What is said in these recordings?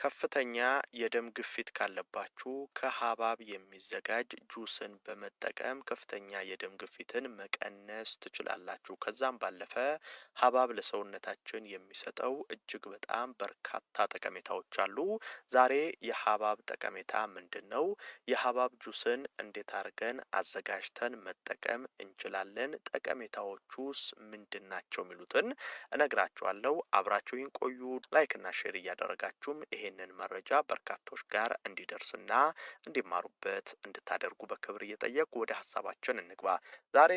ከፍተኛ የደም ግፊት ካለባችሁ ከሀባብ የሚዘጋጅ ጁስን በመጠቀም ከፍተኛ የደም ግፊትን መቀነስ ትችላላችሁ። ከዛም ባለፈ ሀባብ ለሰውነታችን የሚሰጠው እጅግ በጣም በርካታ ጠቀሜታዎች አሉ። ዛሬ የሀባብ ጠቀሜታ ምንድነው? የሀባብ ጁስን እንዴት አድርገን አዘጋጅተን መጠቀም እንችላለን? ጠቀሜታዎቹስ ምንድናቸው? የሚሉትን እነግራችኋለሁ። አብራችሁኝ ቆዩ። ላይክና ሼር እያደረጋችሁም ይሄንን መረጃ በርካቶች ጋር እንዲደርስና እንዲማሩበት እንድታደርጉ በክብር እየጠየቁ ወደ ሀሳባችን እንግባ። ዛሬ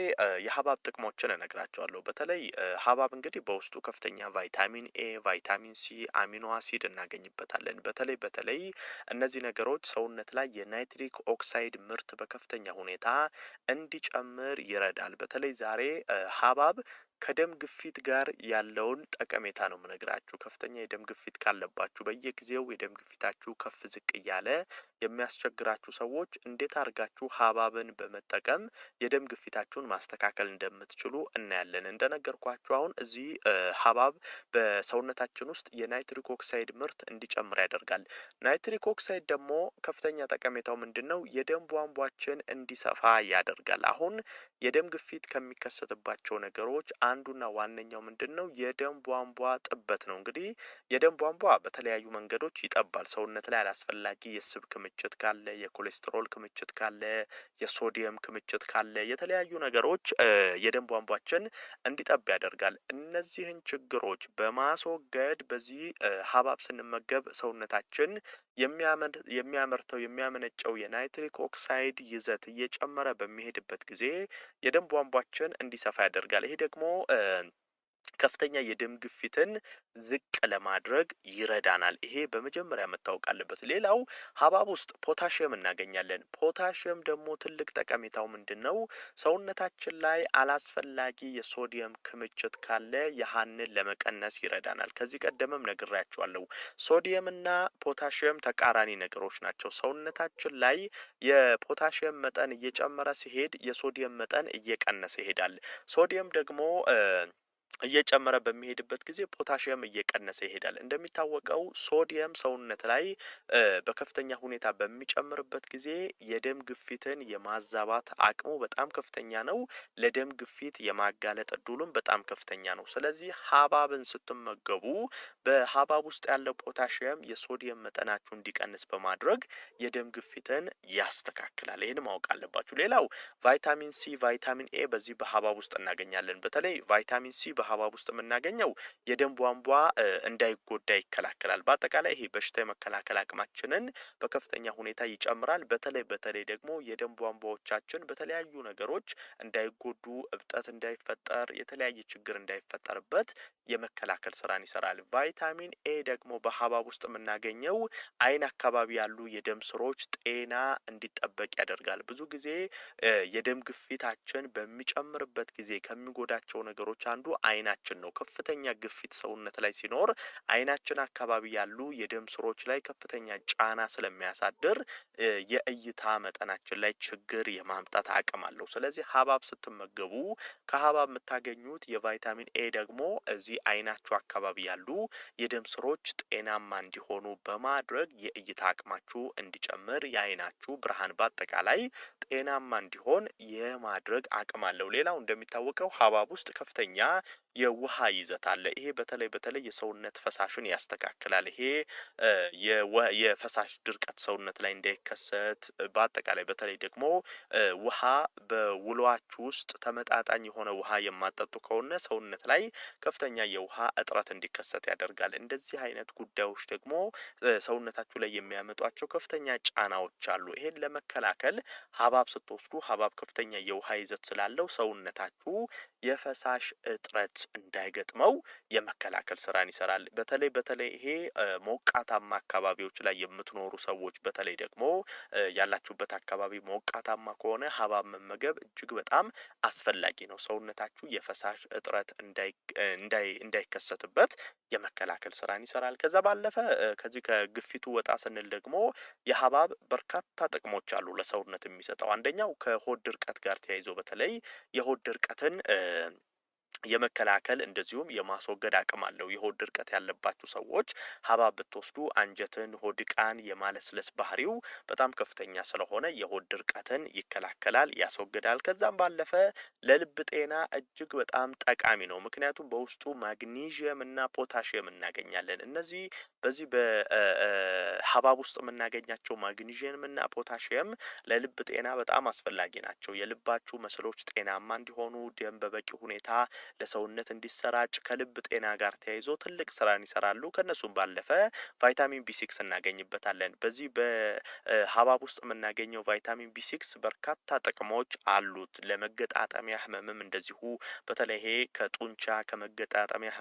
የሀባብ ጥቅሞችን እነግራቸዋለሁ። በተለይ ሀባብ እንግዲህ በውስጡ ከፍተኛ ቫይታሚን ኤ፣ ቫይታሚን ሲ፣ አሚኖ አሲድ እናገኝበታለን። በተለይ እነዚህ ነገሮች ሰውነት ላይ የናይትሪክ ኦክሳይድ ምርት በከፍተኛ ሁኔታ እንዲጨምር ይረዳል። በተለይ ዛሬ ሀባብ ከደም ግፊት ጋር ያለውን ጠቀሜታ ነው የምነግራችሁ። ከፍተኛ የደም ግፊት ካለባችሁ በየጊዜው የደም ግፊታችሁ ከፍ ዝቅ እያለ የሚያስቸግራችሁ ሰዎች እንዴት አድርጋችሁ ሀባብን በመጠቀም የደም ግፊታችሁን ማስተካከል እንደምትችሉ እናያለን። እንደነገርኳችሁ አሁን እዚህ ሀባብ በሰውነታችን ውስጥ የናይትሪክ ኦክሳይድ ምርት እንዲጨምር ያደርጋል። ናይትሪክ ኦክሳይድ ደግሞ ከፍተኛ ጠቀሜታው ምንድነው? የደም ቧንቧችን እንዲሰፋ ያደርጋል። አሁን የደም ግፊት ከሚከሰትባቸው ነገሮች አንዱና ዋነኛው ምንድነው? የደም ቧንቧ ጥበት ነው። እንግዲህ የደም ቧንቧ በተለያዩ መንገዶች ይጠባል። ሰውነት ላይ አላስፈላጊ የስብ ክምችት ካለ፣ የኮሌስትሮል ክምችት ካለ፣ የሶዲየም ክምችት ካለ፣ የተለያዩ ነገሮች የደም ቧንቧችን እንዲጠብ ያደርጋል። እነዚህን ችግሮች በማስወገድ በዚህ ሀባብ ስንመገብ ሰውነታችን የሚያመነጨው የናይትሪክ ኦክሳይድ ይዘት እየጨመረ በሚሄድበት ጊዜ የደም ቧንቧችን እንዲሰፋ ያደርጋል። ይሄ ደግሞ ከፍተኛ የደም ግፊትን ዝቅ ለማድረግ ይረዳናል። ይሄ በመጀመሪያ መታወቅ አለበት። ሌላው ሀባብ ውስጥ ፖታሽየም እናገኛለን። ፖታሽየም ደግሞ ትልቅ ጠቀሜታው ምንድነው? ሰውነታችን ላይ አላስፈላጊ የሶዲየም ክምችት ካለ ያህንን ለመቀነስ ይረዳናል። ከዚህ ቀደምም ነግሬያችኋለሁ። ሶዲየምና ፖታሽየም ተቃራኒ ነገሮች ናቸው። ሰውነታችን ላይ የፖታሽየም መጠን እየጨመረ ሲሄድ የሶዲየም መጠን እየቀነሰ ይሄዳል። ሶዲየም ደግሞ እየጨመረ በሚሄድበት ጊዜ ፖታሽየም እየቀነሰ ይሄዳል። እንደሚታወቀው ሶዲየም ሰውነት ላይ በከፍተኛ ሁኔታ በሚጨምርበት ጊዜ የደም ግፊትን የማዛባት አቅሙ በጣም ከፍተኛ ነው። ለደም ግፊት የማጋለጥ እድሉም በጣም ከፍተኛ ነው። ስለዚህ ሀባብን ስትመገቡ በሀባብ ውስጥ ያለው ፖታሽየም የሶዲየም መጠናችሁ እንዲቀንስ በማድረግ የደም ግፊትን ያስተካክላል። ይህን ማወቅ አለባችሁ። ሌላው ቫይታሚን ሲ፣ ቫይታሚን ኤ በዚህ በሀባብ ውስጥ እናገኛለን። በተለይ ቫይታሚን ሲ በሀባብ ውስጥ የምናገኘው የደም ቧንቧ እንዳይጎዳ ይከላከላል። በአጠቃላይ ይሄ በሽታ የመከላከል አቅማችንን በከፍተኛ ሁኔታ ይጨምራል። በተለይ ደግሞ የደም ቧንቧዎቻችን በተለያዩ ነገሮች እንዳይጎዱ፣ እብጠት እንዳይፈጠር፣ የተለያየ ችግር እንዳይፈጠርበት የመከላከል ስራን ይሰራል። ቫይታሚን ኤ ደግሞ በሀባብ ውስጥ የምናገኘው አይን አካባቢ ያሉ የደም ስሮች ጤና እንዲጠበቅ ያደርጋል። ብዙ ጊዜ የደም ግፊታችን በሚጨምርበት ጊዜ ከሚጎዳቸው ነገሮች አንዱ አይናችን ነው። ከፍተኛ ግፊት ሰውነት ላይ ሲኖር አይናችን አካባቢ ያሉ የደም ስሮች ላይ ከፍተኛ ጫና ስለሚያሳድር የእይታ መጠናችን ላይ ችግር የማምጣት አቅም አለው። ስለዚህ ሀባብ ስትመገቡ ከሀባብ የምታገኙት የቫይታሚን ኤ ደግሞ እዚህ አይናችሁ አካባቢ ያሉ የደም ስሮች ጤናማ እንዲሆኑ በማድረግ የእይታ አቅማችሁ እንዲጨምር፣ የአይናችሁ ብርሃን በአጠቃላይ ጤናማ እንዲሆን የማድረግ አቅም አለው። ሌላው እንደሚታወቀው ሀባብ ውስጥ ከፍተኛ የውሃ ይዘት አለ። ይሄ በተለይ የሰውነት ፈሳሽን ያስተካክላል። ይሄ የፈሳሽ ድርቀት ሰውነት ላይ እንዳይከሰት በአጠቃላይ በተለይ ደግሞ ውሃ በውሏችሁ ውስጥ ተመጣጣኝ የሆነ ውሃ የማጠጡ ከሆነ ሰውነት ላይ ከፍተኛ የውሃ እጥረት እንዲከሰት ያደርጋል። እንደዚህ አይነት ጉዳዮች ደግሞ ሰውነታችሁ ላይ የሚያመጧቸው ከፍተኛ ጫናዎች አሉ። ይሄን ለመከላከል ሀባብ ስትወስዱ ሀባብ ከፍተኛ የውሃ ይዘት ስላለው ሰውነታችሁ የፈሳሽ እጥረት እንዳይገጥመው የመከላከል ስራን ይሰራል። በተለይ ይሄ ሞቃታማ አካባቢዎች ላይ የምትኖሩ ሰዎች በተለይ ደግሞ ያላችሁበት አካባቢ ሞቃታማ ከሆነ ሀባብ መመገብ እጅግ በጣም አስፈላጊ ነው። ሰውነታችሁ የፈሳሽ እጥረት እንዳይከሰትበት የመከላከል ስራን ይሰራል። ከዛ ባለፈ ከዚህ ከግፊቱ ወጣ ስንል ደግሞ የሀባብ በርካታ ጥቅሞች አሉ ለሰውነት የሚሰጠው። አንደኛው ከሆድ ድርቀት ጋር ተያይዞ በተለይ የሆድ ድርቀትን የመከላከል እንደዚሁም የማስወገድ አቅም አለው። የሆድ ድርቀት ያለባችሁ ሰዎች ሀብሀብ ብትወስዱ አንጀትን፣ ሆድ ዕቃን የማለስለስ ባህሪው በጣም ከፍተኛ ስለሆነ የሆድ ድርቀትን ይከላከላል፣ ያስወግዳል። ከዛም ባለፈ ለልብ ጤና እጅግ በጣም ጠቃሚ ነው። ምክንያቱም በውስጡ ማግኒዥየም እና ፖታሽየም እናገኛለን። እነዚህ በዚህ በሀብሀብ ውስጥ የምናገኛቸው ማግኒዥየም እና ፖታሽየም ለልብ ጤና በጣም አስፈላጊ ናቸው። የልባችሁ መስሎች ጤናማ እንዲሆኑ ደም በበቂ ሁኔታ ለሰውነት እንዲሰራጭ ከልብ ጤና ጋር ተያይዞ ትልቅ ስራን ይሰራሉ። ከነሱም ባለፈ ቫይታሚን ቢ6 እናገኝበታለን። በዚህ በሀብሀብ ውስጥ የምናገኘው ቫይታሚን ቢ6 በርካታ ጥቅሞች አሉት። ለመገጣጠሚያ ህመምም እንደዚሁ በተለይ ይሄ ከጡንቻ ከመገጣጠሚያ